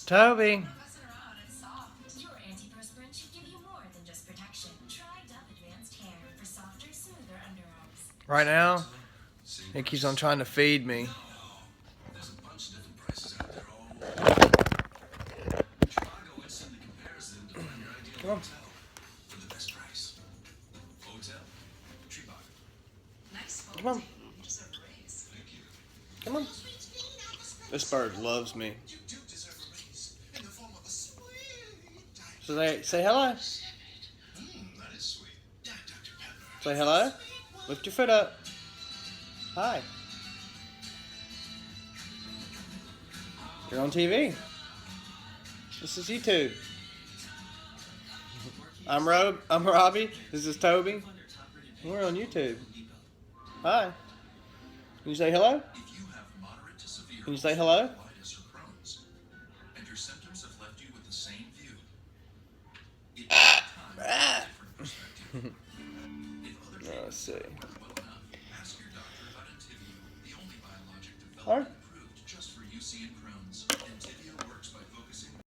Toby. Your antiperspirant should give you more than just protection. Try Dove Advanced Hair for softer, smoother underarms. Right now, he keeps on trying to feed me. There's a bunch of different prices out there, all Trivago instantly compares them to find your ideal Come on. hotel for the best price. Hotel Trivago. Nice Come on. You deserve a raise. Thank you. Come on. This bird loves me. You do deserve a raise in the form of a sweet diet. So they say hello. That is sweet. Dr. Pepper. Say hello. Lift your foot up. Hi. You're on TV. This is YouTube. I'm Robbie. This is Toby. We're on YouTube. Hi. Can you say hello? If you have moderate to severe Can you say hello? colitis or Crohn's, and your symptoms have left you with the same view, it may be time for a different perspective. If other treatments Let's see. don't work well enough, ask your doctor about Entyvio, the only biologic Alright. developed and approved just for UC and Crohn's.